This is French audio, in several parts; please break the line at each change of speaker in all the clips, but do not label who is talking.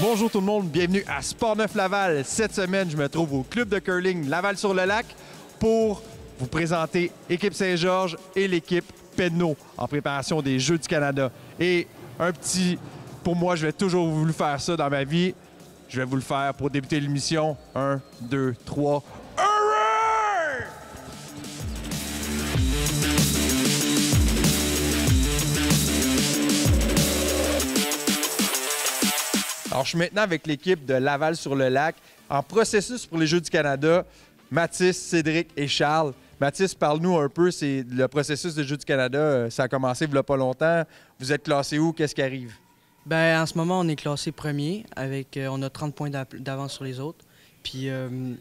Bonjour tout le monde, bienvenue à Sportneuf Laval. Cette semaine, je me trouve au club de curling Laval-sur-le-Lac pour vous présenter l'équipe Saint-Georges et l'équipe Pedneau en préparation des Jeux du Canada. Et pour moi, je vais toujours vous faire ça dans ma vie. Je vais vous le faire pour débuter l'émission. 1, 2, 3. Hurray! Alors, je suis maintenant avec l'équipe de Laval-sur-le-Lac en processus pour les Jeux du Canada. Mathis, Cédric et Charles. Mathis, parle-nous un peu. C'est le processus des Jeux du Canada. Ça a commencé il n'y a pas longtemps. Vous êtes classé où? Qu'est-ce qui arrive?
Ben, en ce moment, on est classé premier. On a 30 points d'avance sur les autres. Puis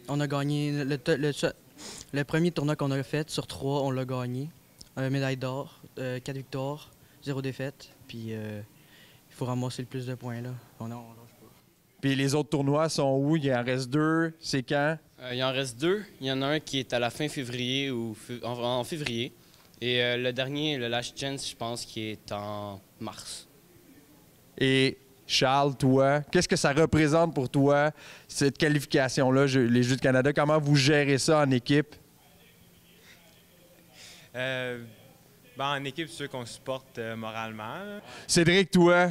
on a gagné le premier tournoi qu'on a fait sur 3, on l'a gagné. Médaille d'or, 4 victoires, 0 défaite. Puis il faut ramasser le plus de points là. On lâche pas.
Puis les autres tournois sont où? Il en reste 2. C'est quand?
Il en reste 2. Il y en a un qui est à la fin février ou en février. Et le dernier, le Last Chance, je pense, qui est en mars.
Et Charles, toi, qu'est-ce que ça représente pour toi, cette qualification-là, les Jeux du Canada? Comment vous gérez ça en équipe?
En équipe, c'est sûr qu'on supporte moralement. Là.
Cédric, toi?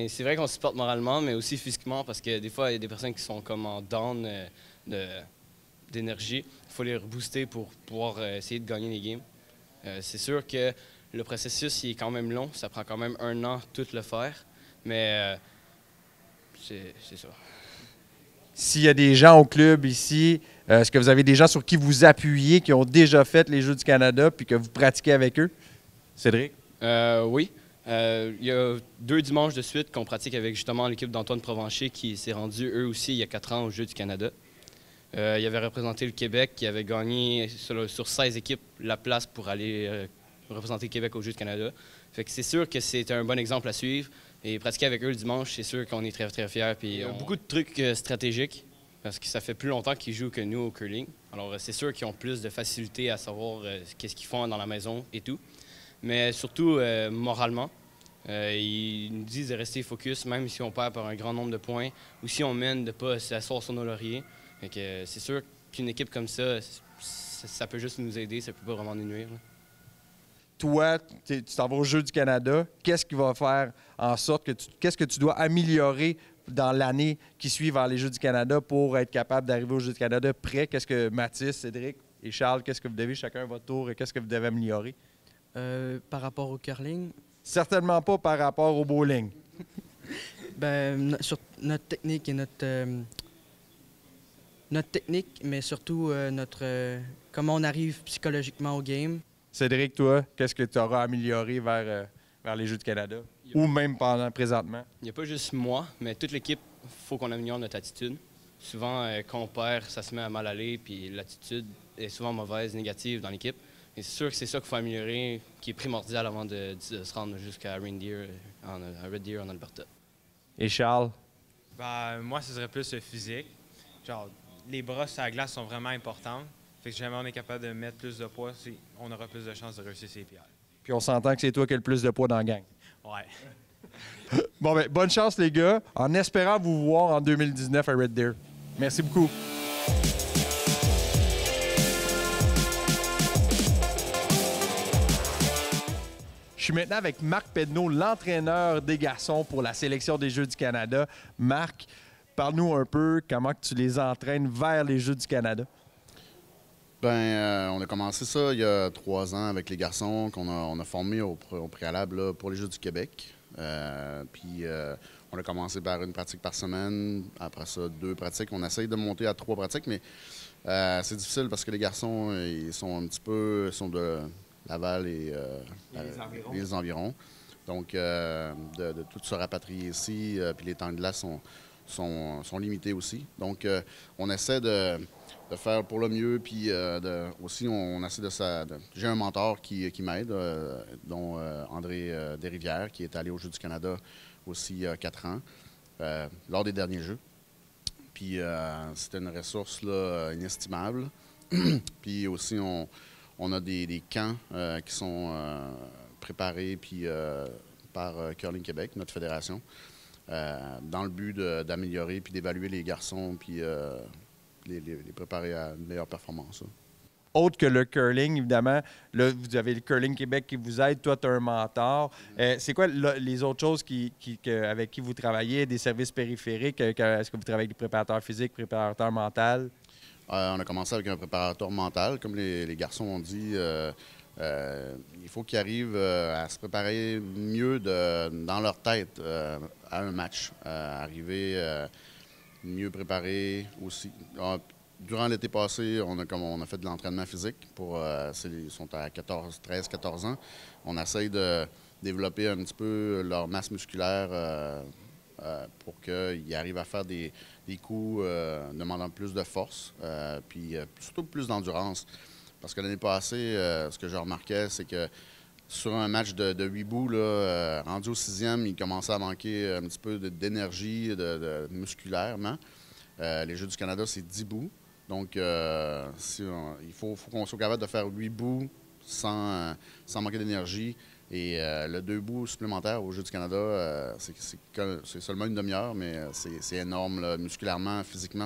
C'est vrai qu'on se supporte moralement, mais aussi physiquement, parce que des fois, il y a des personnes qui sont comme en down d'énergie. Il faut les rebooster pour pouvoir essayer de gagner les games. C'est sûr que le processus il est quand même long. Ça prend quand même 1 an tout le faire, mais c'est ça.
S'il y a des gens au club ici, est-ce que vous avez des gens sur qui vous appuyez, qui ont déjà fait les Jeux du Canada puis que vous pratiquez avec eux? Cédric?
Oui. Il y a 2 dimanches de suite qu'on pratique avec justement l'équipe d'Antoine Provencher qui s'est rendu eux aussi il y a 4 ans aux Jeux du Canada. Il avait représenté le Québec, qui avait gagné sur 16 équipes la place pour aller représenter le Québec aux Jeux du Canada. Fait que c'est sûr que c'est un bon exemple à suivre. Et pratiquer avec eux le dimanche, c'est sûr qu'on est très, très fiers. Puis il y a beaucoup de trucs stratégiques parce que ça fait plus longtemps qu'ils jouent que nous au curling. Alors c'est sûr qu'ils ont plus de facilité à savoir qu'est-ce qu'ils font dans la maison et tout. Mais surtout, moralement, ils nous disent de rester focus, même si on perd par un grand nombre de points ou si on mène, de ne pas s'asseoir sur nos lauriers. C'est sûr qu'une équipe comme ça peut juste nous aider, ça ne peut pas vraiment nous nuire. Là.
Toi, tu t'en vas aux Jeux du Canada. Qu'est-ce qui va faire en sorte que qu'est-ce que tu dois améliorer dans l'année qui suit vers les Jeux du Canada pour être capable d'arriver aux Jeux du Canada prêt? Qu'est-ce que Mathis, Cédric et Charles, qu'est-ce que vous devez chacun à votre tour et qu'est-ce que vous devez améliorer?
Par rapport au curling?
Certainement pas par rapport au bowling.
Sur notre technique et notre technique, mais surtout comment on arrive psychologiquement au game.
Cédric, toi, qu'est-ce que tu auras amélioré vers les Jeux du Canada? Ou même présentement?
Il n'y a pas juste moi, mais toute l'équipe, il faut qu'on améliore notre attitude. Souvent, quand on perd, ça se met à mal aller, puis l'attitude est souvent mauvaise, négative dans l'équipe. Et c'est sûr que c'est ça qu'il faut améliorer, qui est primordial avant de se rendre jusqu'à Red Deer en Alberta.
Et Charles?
Moi, ce serait plus physique. Genre, les bras sur la glace sont vraiment importants. Fait que si jamais on est capable de mettre plus de poids, on aura plus de chances de réussir ses pieds.
Puis on s'entend que c'est toi qui as le plus de poids dans la gang.
Ouais.
Bon, bonne chance, les gars, en espérant vous voir en 2019 à Red Deer. Merci beaucoup. Je suis maintenant avec Marc Pedneau, l'entraîneur des garçons pour la sélection des Jeux du Canada. Marc, parle-nous un peu comment tu les entraînes vers les Jeux du Canada.
On a commencé ça il y a 3 ans avec les garçons qu'on a formés au préalable là, pour les Jeux du Québec. On a commencé par 1 pratique par semaine, après ça 2 pratiques. On essaye de monter à 3 pratiques, mais c'est difficile parce que les garçons ils sont de Laval et les environs. Donc, de tout se rapatrier ici, puis les temps de glace sont limités aussi. Donc, on essaie de faire pour le mieux, puis aussi, on essaie j'ai un mentor qui m'aide, dont André Desrivières, qui est allé aux Jeux du Canada aussi il y a 4 ans, lors des derniers Jeux. Puis, c'était une ressource là, inestimable. Puis aussi, on a des camps qui sont préparés puis, par Curling Québec, notre fédération. dans le but d'améliorer puis d'évaluer les garçons puis les préparer à une meilleure performance. Là.
Autre que le curling, évidemment, là, vous avez le Curling Québec qui vous aide. Toi, tu as un mentor. C'est quoi les autres choses avec qui vous travaillez, des services périphériques? Est-ce que vous travaillez avec des préparateurs physiques, préparateurs mentaux?
On a commencé avec un préparateur mental. Comme les garçons ont dit, il faut qu'ils arrivent à se préparer mieux dans leur tête à un match. Arriver mieux préparés aussi. Durant l'été passé, on a fait de l'entraînement physique. Ils sont à 13-14 ans. On essaye de développer un petit peu leur masse musculaire pour qu'ils arrivent à faire des coups demandant plus de force, puis surtout plus d'endurance. Parce que l'année passée, ce que je remarquais, c'est que sur un match de 8 bouts, là, rendu au 6e, il commençait à manquer un petit peu d'énergie musculairement. Les Jeux du Canada, c'est 10 bouts. Donc, il faut qu'on soit capable de faire 8 bouts sans manquer d'énergie. Et le 2 bouts supplémentaires aux Jeux du Canada, c'est seulement une demi-heure, mais c'est énorme là, musculairement, physiquement.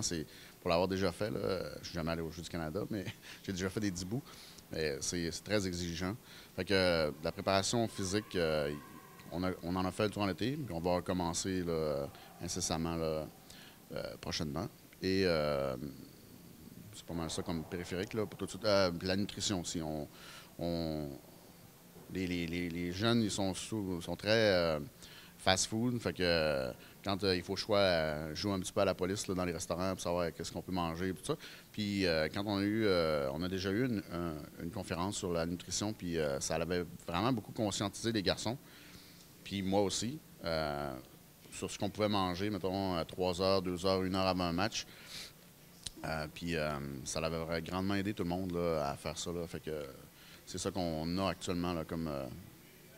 Pour l'avoir déjà fait, là, je ne suis jamais allé aux Jeux du Canada, mais j'ai déjà fait des 10 bouts. C'est très exigeant. Fait que la préparation physique, on en a fait durant l'été, puis on va recommencer là, incessamment là, prochainement. Et c'est pas mal ça comme périphérique. Là, pour tout de suite. La nutrition aussi. Les jeunes, ils sont très fast-food. Fait que quand il faut jouer un petit peu à la police là, dans les restaurants pour savoir qu'est-ce qu'on peut manger et tout ça. Puis quand on a déjà eu une conférence sur la nutrition, puis ça avait vraiment beaucoup conscientisé les garçons. Puis moi aussi, sur ce qu'on pouvait manger, mettons, 3 heures, 2 heures, 1 heure avant un match. Puis ça l'avait grandement aidé tout le monde là, à faire ça. Là. Fait que c'est ça qu'on a actuellement là, comme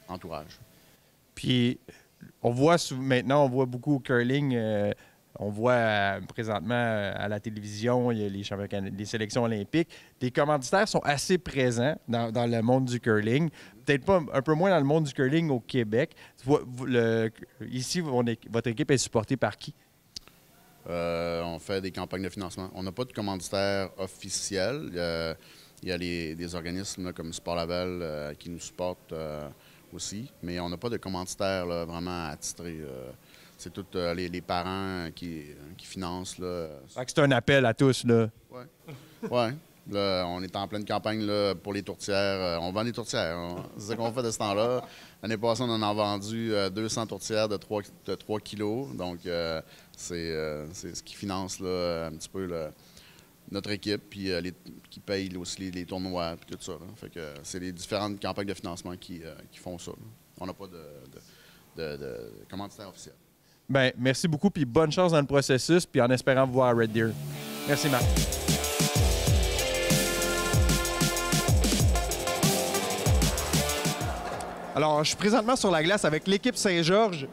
entourage.
Puis maintenant, on voit beaucoup au curling. On voit présentement à la télévision, il y a les sélections olympiques. Les commanditaires sont assez présents dans le monde du curling. Peut-être pas un peu moins dans le monde du curling au Québec. Ici, votre équipe est supportée par qui?
On fait des campagnes de financement. On n'a pas de commanditaire officiel. Il y a des organismes là, comme Sport Laval qui nous supportent aussi, mais on n'a pas de commanditaire là, vraiment attitré. C'est tous les parents qui financent. Là.
C'est un appel à tous. Là.
Oui. Ouais. Là, on est en pleine campagne là, pour les tourtières. On vend des tourtières. C'est ça qu'on fait de ce temps-là. L'année passée, on en a vendu 200 tourtières de 3 kilos. Donc, c'est ce qui finance là, un petit peu notre équipe, puis qui paye aussi les tournois, puis tout ça. Là. Fait que c'est les différentes campagnes de financement qui font ça. Là. On n'a pas de commanditaire officiel.
Bien, merci beaucoup, puis bonne chance dans le processus, puis en espérant vous voir à Red Deer. Merci, Marc. Alors, je suis présentement sur la glace avec l'équipe Saint-Georges.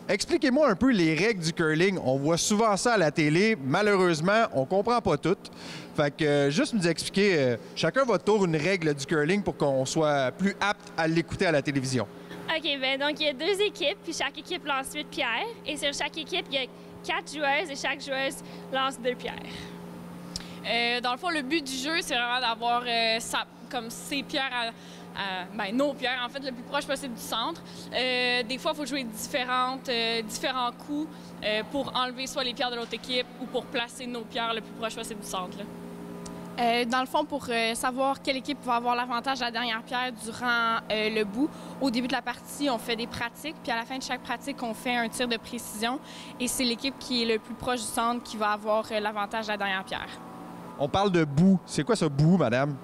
Expliquez-moi un peu les règles du curling. On voit souvent ça à la télé. Malheureusement, on comprend pas toutes. Fait que juste nous expliquer, chacun votre tour, une règle du curling pour qu'on soit plus apte à l'écouter à la télévision.
OK, bien donc il y a 2 équipes, puis chaque équipe lance 8 pierres. Et sur chaque équipe, il y a 4 joueuses et chaque joueuse lance 2 pierres.
Dans le fond, le but du jeu, c'est vraiment d'avoir comme ses pierres nos pierres, en fait, le plus proche possible du centre. Des fois, il faut jouer différents coups pour enlever soit les pierres de l'autre équipe ou pour placer nos pierres le plus proche possible du centre. Là.
Dans le fond, pour savoir quelle équipe va avoir l'avantage à la dernière pierre durant le bout, au début de la partie, on fait des pratiques, puis à la fin de chaque pratique, on fait un tir de précision. Et c'est l'équipe qui est le plus proche du centre qui va avoir l'avantage à la dernière pierre.
On parle de bout. C'est quoi ce bout, madame?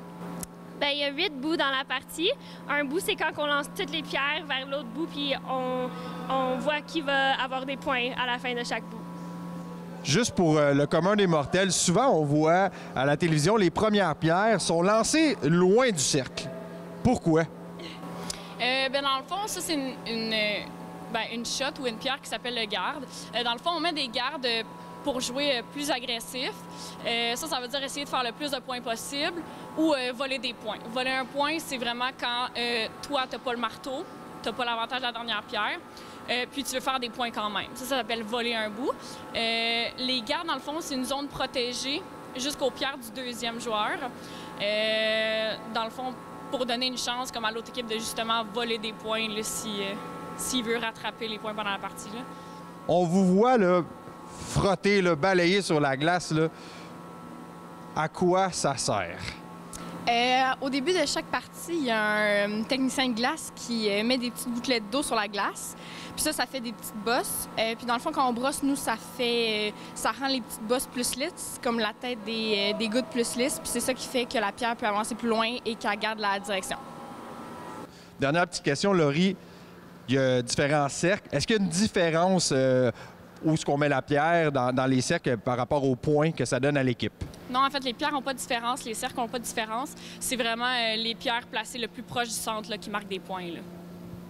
Bien, il y a 8 bouts dans la partie. Un bout, c'est quand on lance toutes les pierres vers l'autre bout, puis on voit qui va avoir des points à la fin de chaque bout.
Juste pour le commun des mortels, souvent on voit à la télévision les premières pierres sont lancées loin du cercle. Pourquoi?
Dans le fond, ça, c'est une shot ou une pierre qui s'appelle le garde. Dans le fond, on met des gardes pour jouer plus agressif. Ça veut dire essayer de faire le plus de points possible ou voler des points. Voler un point, c'est vraiment quand toi, tu n'as pas le marteau, tu n'as pas l'avantage de la dernière pierre. puis tu veux faire des points quand même. Ça s'appelle voler un bout. Les gardes, dans le fond, c'est une zone protégée jusqu'aux pierres du deuxième joueur. Dans le fond, pour donner une chance comme à l'autre équipe de justement voler des points là, s'il veut rattraper les points pendant la partie. Là.
On vous voit là, frotter, là, balayer sur la glace. Là. À quoi ça sert?
Au début de chaque partie, il y a un technicien de glace qui met des petites gouttelettes d'eau sur la glace. Puis ça fait des petites bosses. Puis dans le fond, quand on brosse, nous, ça rend les petites bosses plus lisses, comme la tête des gouttes plus lisses. Puis c'est ça qui fait que la pierre peut avancer plus loin et qu'elle garde la direction.
Dernière petite question, Laurie. Il y a différents cercles. Est-ce qu'il y a une différence où est-ce qu'on met la pierre dans les cercles par rapport aux points que ça donne à l'équipe?
Non, en fait, les pierres n'ont pas de différence, les cercles n'ont pas de différence. C'est vraiment les pierres placées le plus proche du centre là, qui marquent des points. Là.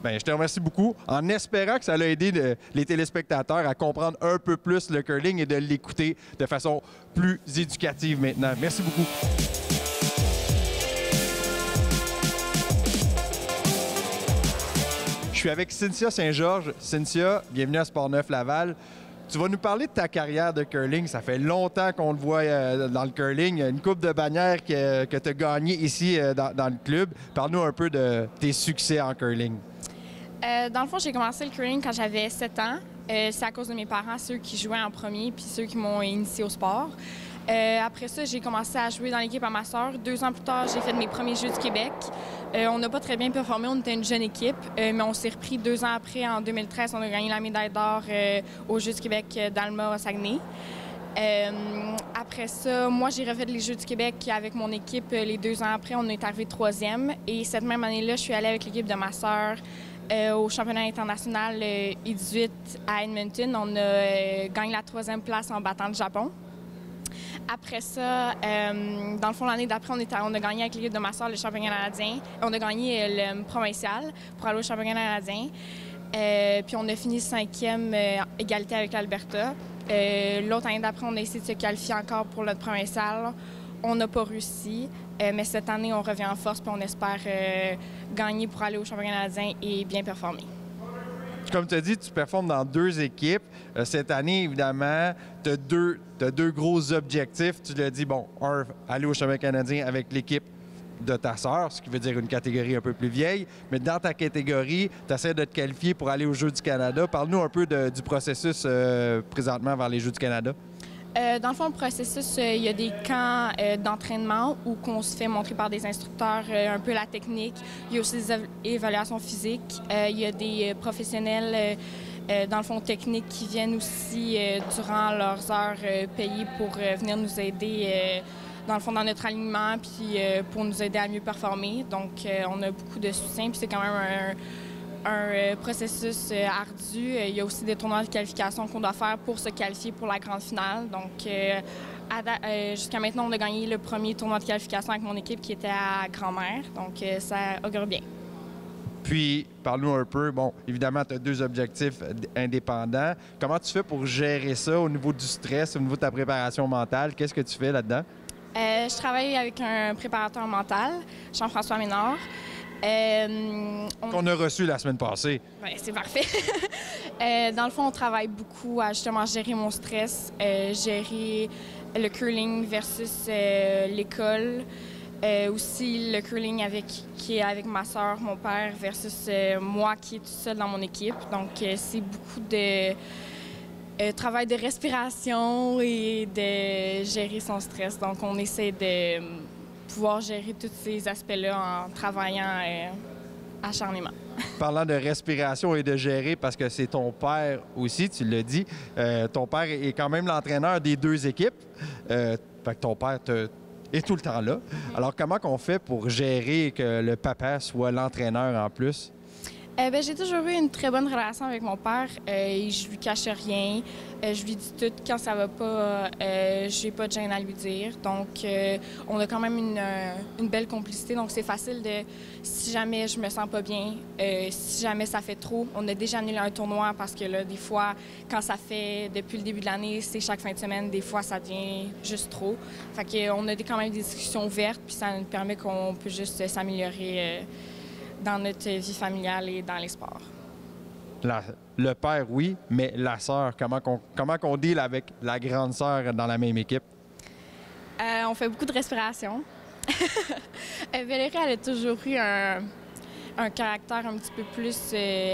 Bien, je te remercie beaucoup, en espérant que ça a aidé les téléspectateurs à comprendre un peu plus le curling et de l'écouter de façon plus éducative maintenant. Merci beaucoup. Je suis avec Cynthia Saint-Georges. Cynthia, bienvenue à Sportneuf-Laval. Tu vas nous parler de ta carrière de curling. Ça fait longtemps qu'on te voit dans le curling. Il y a une coupe de bannières que tu as gagnée ici dans le club. Parle-nous un peu de tes succès en curling.
Dans le fond, j'ai commencé le curling quand j'avais 7 ans. C'est à cause de mes parents, ceux qui jouaient en premier, puis ceux qui m'ont initié au sport. Après ça, j'ai commencé à jouer dans l'équipe à ma sœur. 2 ans plus tard, j'ai fait mes premiers Jeux du Québec. On n'a pas très bien performé, on était une jeune équipe, mais on s'est repris 2 ans après, en 2013, on a gagné la médaille d'or aux Jeux du Québec d'Alma à Saguenay. Après ça, moi, j'ai refait les Jeux du Québec avec mon équipe les 2 ans après. On est arrivé 3e. Et cette même année-là, je suis allée avec l'équipe de ma sœur au championnat international I-18 à Edmonton. On a gagné la 3e place en battant le Japon. Après ça, dans le fond, l'année d'après, on a gagné avec l'équipe de ma soeur le championnat canadien. On a gagné le provincial pour aller au championnat canadien. Puis on a fini 5e, égalité avec l'Alberta. L'autre année d'après, on a essayé de se qualifier encore pour notre provincial. On n'a pas réussi. Mais cette année, on revient en force et on espère gagner pour aller au championnat canadien et bien performer.
Comme tu as dit, tu performes dans 2 équipes. Cette année, évidemment, tu as deux gros objectifs. Tu l'as dit, bon, un, aller au championnat canadien avec l'équipe de ta sœur, ce qui veut dire une catégorie un peu plus vieille. Mais dans ta catégorie, tu essaies de te qualifier pour aller aux Jeux du Canada. Parle-nous un peu du processus présentement vers les Jeux du Canada.
Dans le fond, le processus, il y a des camps d'entraînement où on se fait montrer par des instructeurs un peu la technique. Il y a aussi des évaluations physiques. Il y a des professionnels, dans le fond, techniques qui viennent aussi durant leurs heures payées pour venir nous aider, dans le fond, dans notre alignement, puis pour nous aider à mieux performer. Donc, on a beaucoup de soutien, puis c'est quand même un processus ardu. Il y a aussi des tournois de qualification qu'on doit faire pour se qualifier pour la grande finale. Donc, jusqu'à maintenant, on a gagné le premier tournoi de qualification avec mon équipe qui était à Grand-Mère. Donc, ça augure bien.
Puis, parle-nous un peu. Bon, évidemment, tu as 2 objectifs indépendants. Comment tu fais pour gérer ça au niveau du stress, au niveau de ta préparation mentale? Qu'est-ce que tu fais là-dedans?
Je travaille avec un préparateur mental, Jean-François Ménard.
Qu'on a reçu la semaine passée.
Oui, c'est parfait. Dans le fond, on travaille beaucoup à justement gérer mon stress, gérer le curling versus l'école. Aussi le curling qui est avec ma soeur, mon père, versus moi qui est tout seul dans mon équipe. Donc, c'est beaucoup de travail de respiration et de gérer son stress. Donc, on essaie de pouvoir gérer tous ces aspects-là en travaillant acharnément.
Parlant de respiration et de gérer, parce que c'est ton père aussi, tu l'as dit, ton père est quand même l'entraîneur des 2 équipes. Fait que ton père est tout le temps là. Alors, comment qu'on fait pour gérer que le papa soit l'entraîneur en plus?
J'ai toujours eu une très bonne relation avec mon père. Je lui cache rien. Je lui dis tout. Quand ça va pas, j'ai pas de gêne à lui dire. Donc, on a quand même une belle complicité. Donc, c'est facile de, si jamais je me sens pas bien, si jamais ça fait trop, on a déjà annulé un tournoi parce que là, des fois, quand ça fait depuis le début de l'année, c'est chaque fin de semaine, des fois, ça devient juste trop. Fait qu'on a quand même des discussions ouvertes, puis ça nous permet qu'on peut juste s'améliorer dans notre vie familiale et dans les sports.
Le père, oui, mais la sœur, comment qu'on deal avec la grande sœur dans la même équipe?
On fait beaucoup de respiration. Valérie, elle a toujours eu un caractère un petit peu plus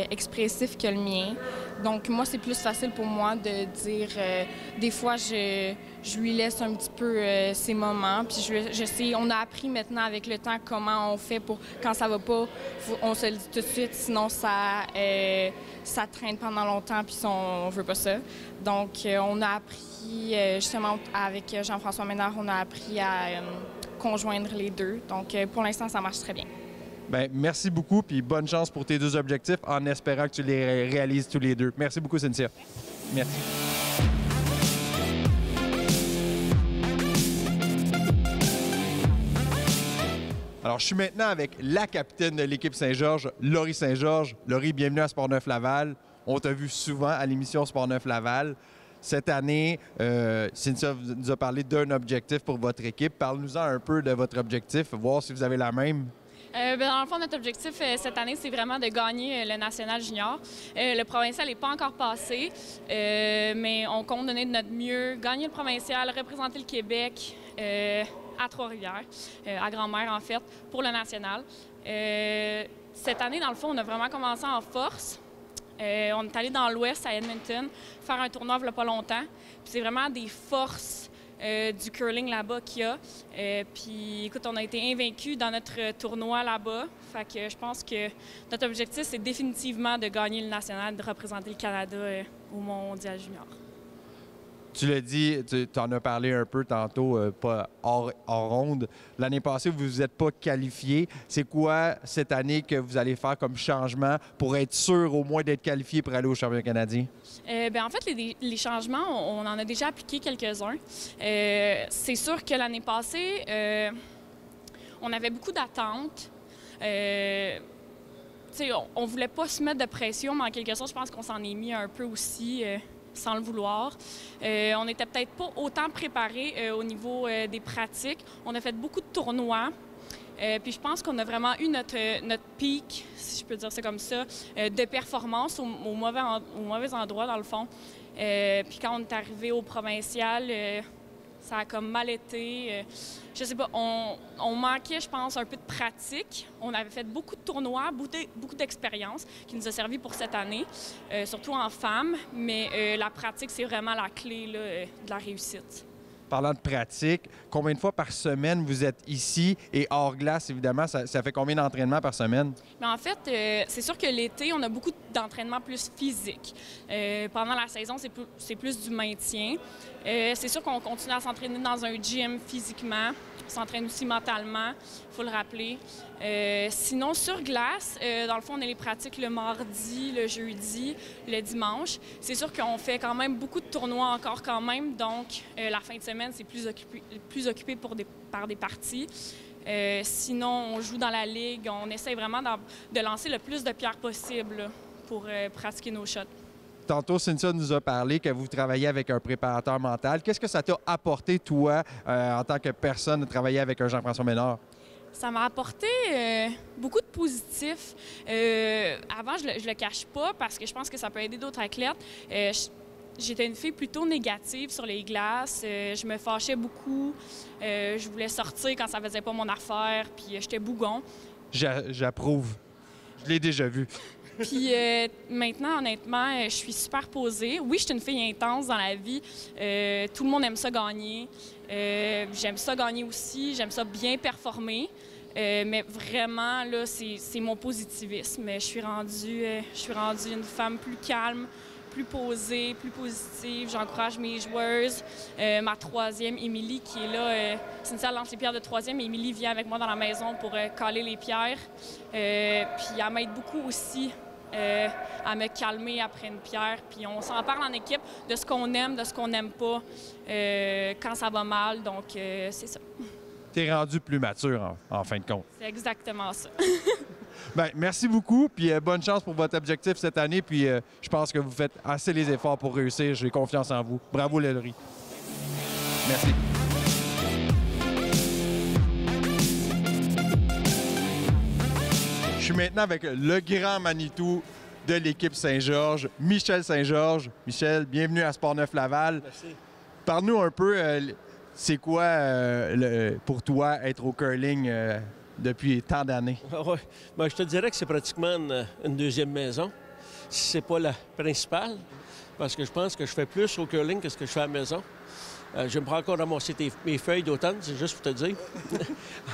expressif que le mien. Donc, moi, c'est plus facile pour moi de dire... des fois, je lui laisse un petit peu ses moments. Puis je sais, on a appris maintenant avec le temps comment on fait pour... Quand ça va pas, on se le dit tout de suite, sinon ça traîne pendant longtemps, puis on veut pas ça. Donc, on a appris, justement, avec Jean-François Ménard, on a appris à conjoindre les deux. Donc, pour l'instant, ça marche très bien.
Bien, merci beaucoup, puis bonne chance pour tes 2 objectifs, en espérant que tu les réalises tous les 2. Merci beaucoup, Cynthia. Merci. Alors, je suis maintenant avec la capitaine de l'équipe Saint-Georges, Laurie Saint-Georges. Laurie, bienvenue à Sport-Neuf-Laval. On t'a vu souvent à l'émission Sport-Neuf-Laval. Cette année, Cynthia nous a parlé d'un objectif pour votre équipe. Parle-nous-en un peu de votre objectif, voir si vous avez la même.
Dans le fond, notre objectif cette année, c'est vraiment de gagner le national junior. Le provincial n'est pas encore passé, mais on compte donner de notre mieux, gagner le provincial, représenter le Québec à Trois-Rivières, à Grand-Mère en fait, pour le national. Cette année, dans le fond, on a vraiment commencé en force. On est allé dans l'Ouest, à Edmonton, faire un tournoi il n'y a pas longtemps. Puis c'est vraiment des forces du curling là-bas qu'il y a. Puis, écoute, on a été invaincus dans notre tournoi là-bas. Fait que je pense que notre objectif, c'est définitivement de gagner le national, de représenter le Canada au Mondial junior.
Tu l'as dit, tu en as parlé un peu tantôt, pas hors ronde. L'année passée, vous ne vous êtes pas qualifié. C'est quoi cette année que vous allez faire comme changement pour être sûr au moins d'être qualifié pour aller au championnat canadien?
En fait, les changements, on en a déjà appliqué quelques-uns. C'est sûr que l'année passée, on avait beaucoup d'attentes. On ne voulait pas se mettre de pression, mais en quelque sorte, je pense qu'on s'en est mis un peu aussi... sans le vouloir. On n'était peut-être pas autant préparés au niveau des pratiques. On a fait beaucoup de tournois. Puis je pense qu'on a vraiment eu notre pic, si je peux dire ça comme ça, de performance au mauvais endroit, dans le fond. Puis quand on est arrivé au provincial, ça a comme mal été. Je sais pas, on manquait, je pense, un peu de pratique. On avait fait beaucoup de tournois, beaucoup d'expérience qui nous a servi pour cette année, surtout en femmes. Mais la pratique, c'est vraiment la clé là, de la réussite.
Parlant de pratique, combien de fois par semaine vous êtes ici et hors glace, évidemment? Ça fait combien d'entraînements par semaine?
Mais en fait, c'est sûr que l'été, on a beaucoup d'entraînements plus physiques. Pendant la saison, c'est plus du maintien. C'est sûr qu'on continue à s'entraîner dans un gym physiquement. On s'entraîne aussi mentalement, il faut le rappeler. Sinon, sur glace, dans le fond, on a les pratiques le mardi, le jeudi, le dimanche. C'est sûr qu'on fait quand même beaucoup de tournois encore quand même, donc la fin de semaine, c'est plus occupé par des parties. Sinon, on joue dans la ligue, on essaie vraiment de lancer le plus de pierres possible là, pour pratiquer nos shots.
Tantôt, Cynthia nous a parlé que vous travaillez avec un préparateur mental. Qu'est-ce que ça t'a apporté, toi, en tant que personne, de travailler avec un Jean-François Ménard?
Ça m'a apporté beaucoup de positifs. Avant, je le cache pas parce que je pense que ça peut aider d'autres athlètes. J'étais une fille plutôt négative sur les glaces. Je me fâchais beaucoup. Je voulais sortir quand ça faisait pas mon affaire, puis j'étais bougon.
J'approuve. Je l'ai déjà vu.
Puis maintenant, honnêtement, je suis super posée. Oui, je suis une fille intense dans la vie. Tout le monde aime ça gagner. J'aime ça gagner aussi. J'aime ça bien performer. Mais vraiment, là, c'est mon positivisme. Je suis rendue une femme plus calme, plus posée, plus positive. J'encourage mes joueuses. Ma troisième, Émilie, qui est là, Cynthia lance les pierres de troisième. Émilie vient avec moi dans la maison pour caler les pierres. Puis elle m'aide beaucoup aussi à me calmer après une pierre. Puis on s'en parle en équipe de ce qu'on aime, de ce qu'on n'aime pas quand ça va mal. Donc, c'est ça.
T'es rendu plus mature, en fin de compte.
C'est exactement ça.
Bien, merci beaucoup, puis bonne chance pour votre objectif cette année. Puis je pense que vous faites assez les efforts pour réussir. J'ai confiance en vous. Bravo, Laurie. Merci. Je suis maintenant avec le grand Manitou, de l'équipe Saint-Georges, Michel Saint-Georges. Michel, bienvenue à Sportneuf-Laval.
Merci.
Parle-nous un peu, c'est quoi pour toi être au curling depuis tant d'années?
Ouais. Ben, je te dirais que c'est pratiquement une deuxième maison. Si c'est pas la principale, parce que je pense que je fais plus au curling que ce que je fais à la maison. Je me prends encore à ramasser mes feuilles d'automne, c'est juste pour te dire.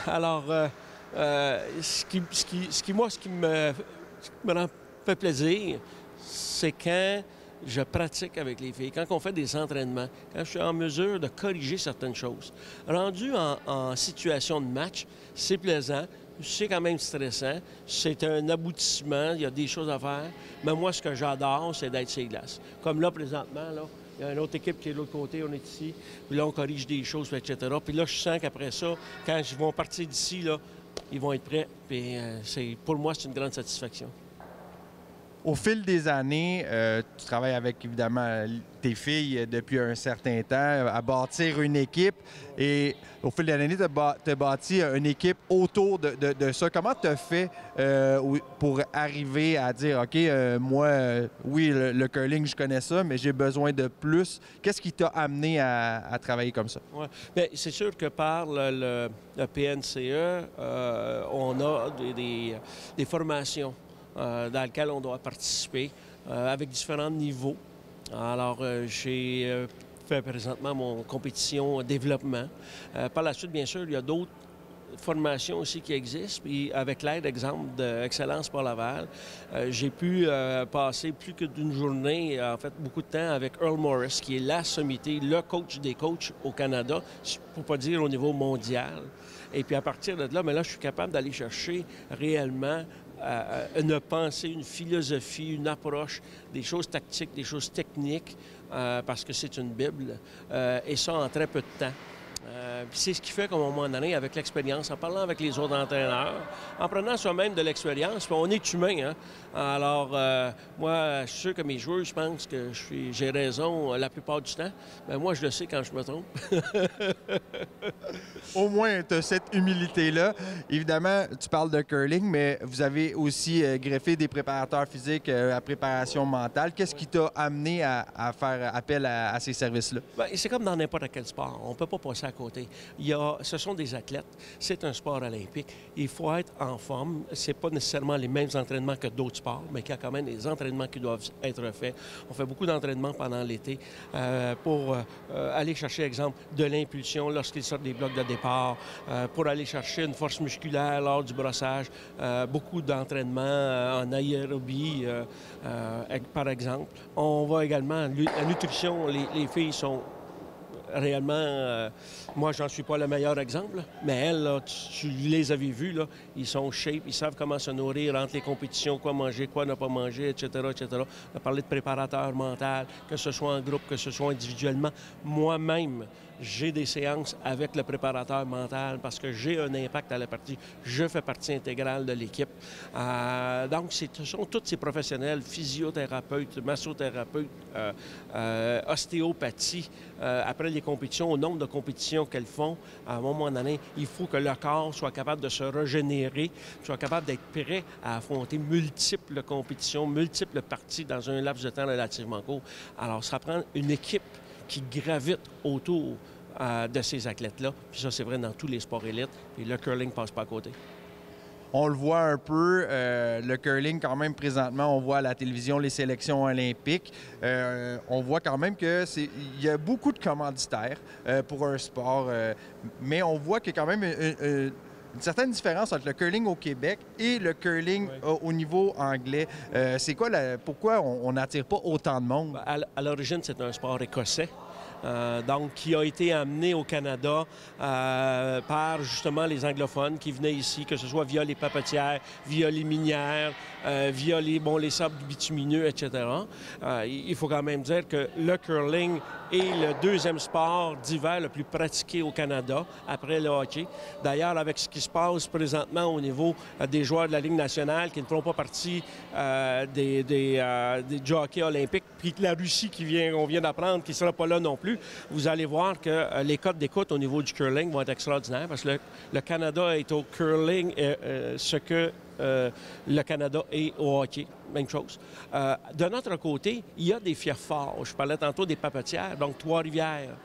Alors, ce qui me fait plaisir, c'est quand je pratique avec les filles, quand on fait des entraînements, quand je suis en mesure de corriger certaines choses. Rendu en situation de match, c'est plaisant, c'est quand même stressant, c'est un aboutissement, il y a des choses à faire, mais moi, ce que j'adore, c'est d'être sur les glaces. Comme là, présentement, là, il y a une autre équipe qui est de l'autre côté, on est ici, puis là, on corrige des choses, etc. Puis là, je sens qu'après ça, quand ils vont partir d'ici, là, ils vont être prêts, puis pour moi, c'est une grande satisfaction.
Au fil des années, tu travailles avec, évidemment, tes filles depuis un certain temps à bâtir une équipe. Et au fil des années, tu as bâti une équipe autour de ça. Comment tu as fait pour arriver à dire, OK, moi, oui, le curling, je connais ça, mais j'ai besoin de plus. Qu'est-ce qui t'a amené à travailler comme ça?
Ouais. Bien, c'est sûr que par le PNCE, on a des formations dans lesquelles on doit participer avec différents niveaux. Alors, j'ai fait présentement mon compétition développement. Par la suite, bien sûr, il y a d'autres formations aussi qui existent. Puis avec l'aide, exemple, d'Excellence pour Laval, j'ai pu passer plus que d'une journée, en fait, beaucoup de temps avec Earl Morris, qui est la sommité, le coach des coachs au Canada, pour pas dire au niveau mondial. Et puis à partir de là, mais là, je suis capable d'aller chercher réellement une pensée, une philosophie, une approche, des choses tactiques, des choses techniques, parce que c'est une Bible, et ça en très peu de temps. Puis c'est ce qui fait qu'à un moment donné, avec l'expérience, en parlant avec les autres entraîneurs, en prenant soi-même de l'expérience, puis on est humain, hein? Alors, moi, je suis sûr que mes joueurs, je pense que j'ai raison la plupart du temps. Mais moi, je le sais quand je me trompe.
Au moins, tu as cette humilité-là. Évidemment, tu parles de curling, mais vous avez aussi greffé des préparateurs physiques à préparation mentale. Qu'est-ce qui t'a amené à faire appel à ces services-là? Bien,
c'est comme dans n'importe quel sport. On ne peut pas passer à côté. Ce sont des athlètes. C'est un sport olympique. Il faut être en forme. C'est pas nécessairement les mêmes entraînements que d'autres sports, mais qu'il y a quand même des entraînements qui doivent être faits. On fait beaucoup d'entraînements pendant l'été pour aller chercher, exemple, de l'impulsion lorsqu'ils sortent des blocs de départ, pour aller chercher une force musculaire lors du brossage. Beaucoup d'entraînements en aérobie, par exemple. On va également... La nutrition, les filles sont réellement, moi, j'en suis pas le meilleur exemple, mais elles, là, tu les avais vues, là, ils sont shape, ils savent comment se nourrir entre les compétitions, quoi manger, quoi ne pas manger, etc., etc. On a parlé de préparateur mental, que ce soit en groupe, que ce soit individuellement. Moi-même, j'ai des séances avec le préparateur mental parce que j'ai un impact à la partie. Je fais partie intégrale de l'équipe. Donc, ce sont tous ces professionnels, physiothérapeutes, massothérapeutes, ostéopathie. Après les compétitions, au nombre de compétitions qu'elles font, à un moment donné, il faut que le corps soit capable de se régénérer, soit capable d'être prêt à affronter multiples compétitions, multiples parties dans un laps de temps relativement court. Alors, ça prend une équipe qui gravite autour de ces athlètes-là. Puis ça, c'est vrai dans tous les sports élites. Puis le curling passe pas à côté.
On le voit un peu, le curling quand même présentement, on voit à la télévision les sélections olympiques. On voit quand même qu'il y a beaucoup de commanditaires pour un sport, mais on voit qu'il y a quand même une certaine différence entre le curling au Québec et le curling au niveau anglais. C'est quoi pourquoi on n'attire pas autant de monde?
À l'origine, c'est un sport écossais. Donc, qui a été amené au Canada par justement les anglophones qui venaient ici, que ce soit via les papetières, via les minières, via les sables bitumineux, etc. Il faut quand même dire que le curling est le deuxième sport d'hiver le plus pratiqué au Canada, après le hockey. D'ailleurs, avec ce qui se passe présentement au niveau des joueurs de la Ligue nationale qui ne feront pas partie du hockey olympique, puis la Russie on vient d'apprendre qui ne sera pas là non plus, vous allez voir que les cotes d'écoute au niveau du curling vont être extraordinaires parce que le Canada est au curling ce que le Canada et au hockey. Même chose. De notre côté, il y a des fiefs forts. Je parlais tantôt des papetières, donc Trois-Rivières,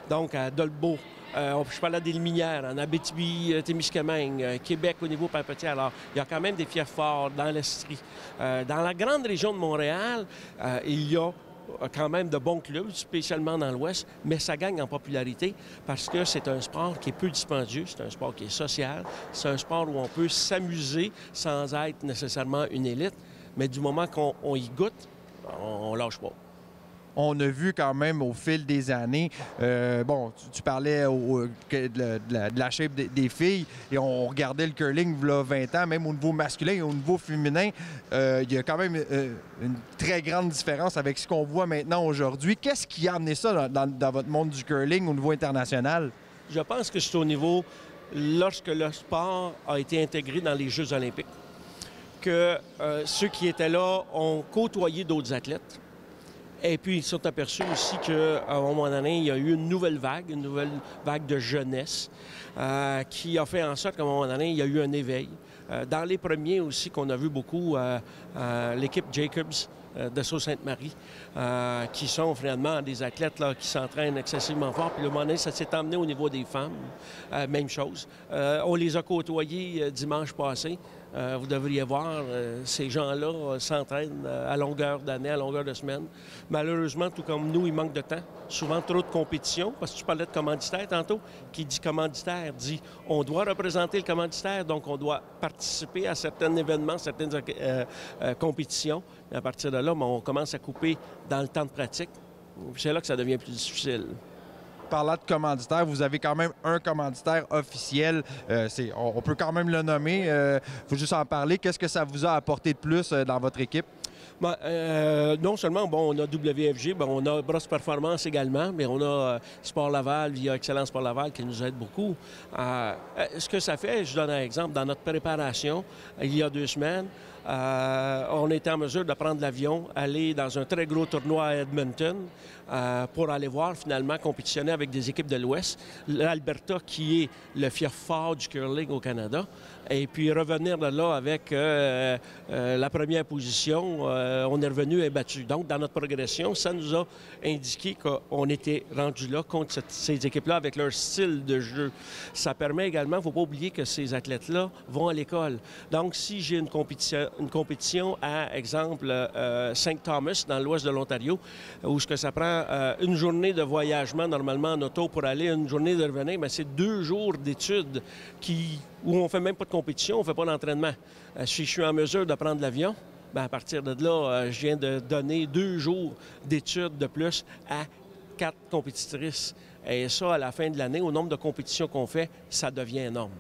donc à Dolbeau. Je parlais des Limières, en Abitibi-Témiscamingue, Québec au niveau papetière. Alors, il y a quand même des fiefs forts dans l'Estrie. Dans la grande région de Montréal, il y a quand même de bons clubs, spécialement dans l'Ouest, mais ça gagne en popularité parce que c'est un sport qui est peu dispendieux, c'est un sport qui est social, c'est un sport où on peut s'amuser sans être nécessairement une élite, mais du moment qu'on y goûte, on lâche pas.
On a vu quand même au fil des années, tu parlais de la shape des filles et on regardait le curling il y a 20 ans, même au niveau masculin et au niveau féminin, il y a quand même une très grande différence avec ce qu'on voit maintenant aujourd'hui. Qu'est-ce qui a amené ça dans votre monde du curling au niveau international?
Je pense que c'est au niveau, lorsque le sport a été intégré dans les Jeux olympiques, que ceux qui étaient là ont côtoyé d'autres athlètes. Et puis, ils se sont aperçus aussi qu'à un moment donné, il y a eu une nouvelle vague de jeunesse qui a fait en sorte qu'à un moment donné, il y a eu un éveil. Dans les premiers aussi qu'on a vu beaucoup, l'équipe Jacobs de Sault-Sainte-Marie, qui sont finalement des athlètes là, qui s'entraînent excessivement fort. Puis, à un moment donné, ça s'est emmené au niveau des femmes. Même chose. On les a côtoyés dimanche passé. Vous devriez voir, ces gens-là s'entraînent à longueur d'année, à longueur de semaine. Malheureusement, tout comme nous, il manque de temps. Souvent, trop de compétition, parce que tu parlais de commanditaire tantôt. Qui dit commanditaire dit on doit représenter le commanditaire, donc on doit participer à certains événements, certaines compétitions. Et à partir de là, on commence à couper dans le temps de pratique. C'est là que ça devient plus difficile.
Parlant de commanditaire, vous avez quand même un commanditaire officiel. On peut quand même le nommer. Il faut juste en parler. Qu'est-ce que ça vous a apporté de plus dans votre équipe?
Non seulement, on a WFG, on a Brosse Performance également, mais on a Sport Laval via Excellence Sport Laval qui nous aide beaucoup. Ce que ça fait, je donne un exemple, dans notre préparation, il y a 2 semaines, on était en mesure de prendre l'avion, aller dans un très gros tournoi à Edmonton pour aller voir finalement compétitionner avec des équipes de l'Ouest, l'Alberta qui est le fief fort du curling au Canada, et puis revenir de là avec la première position, on est revenu et battu. Donc, dans notre progression, ça nous a indiqué qu'on était rendu là contre ces équipes-là avec leur style de jeu. Ça permet également, il ne faut pas oublier que ces athlètes-là vont à l'école. Donc, si j'ai une compétition à, exemple, St. Thomas, dans l'ouest de l'Ontario, où ce que ça prend une journée de voyagement, normalement en auto, pour aller, une journée de revenir, bien, c'est 2 jours d'études où on ne fait même pas de compétition, on ne fait pas d'entraînement. Si je suis en mesure de prendre l'avion, bien, à partir de là, je viens de donner 2 jours d'études de plus à 4 compétitrices. Et ça, à la fin de l'année, au nombre de compétitions qu'on fait, ça devient énorme.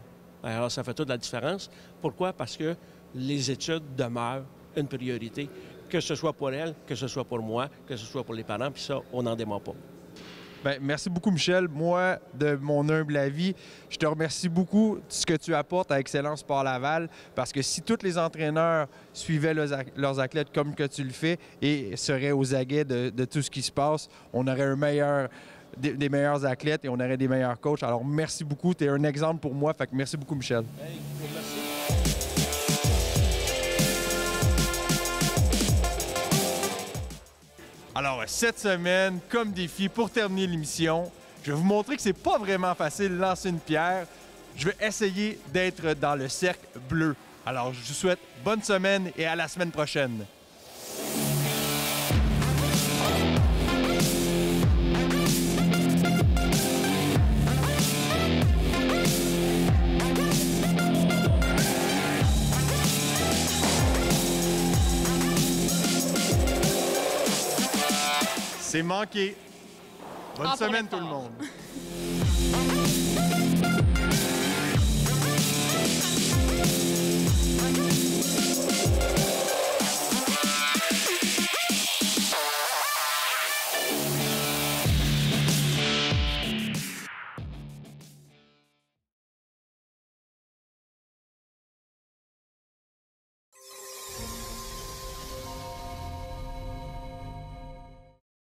Alors, ça fait toute la différence. Pourquoi? Parce que les études demeurent une priorité, que ce soit pour elles, que ce soit pour moi, que ce soit pour les parents, puis ça, on n'en dément pas.
Bien, merci beaucoup, Michel. Moi, de mon humble avis, je te remercie beaucoup de ce que tu apportes à Excellence Sport Laval, parce que si tous les entraîneurs suivaient leurs athlètes comme que tu le fais et seraient aux aguets de tout ce qui se passe, on aurait des meilleurs athlètes et on aurait des meilleurs coachs. Alors, merci beaucoup. Tu es un exemple pour moi. Fait que merci beaucoup, Michel.
Hey, merci.
Alors, cette semaine, comme défi, pour terminer l'émission, je vais vous montrer que c'est pas vraiment facile de lancer une pierre. Je vais essayer d'être dans le cercle bleu. Alors, je vous souhaite bonne semaine et à la semaine prochaine. C'est manqué. Bonne semaine tout le monde.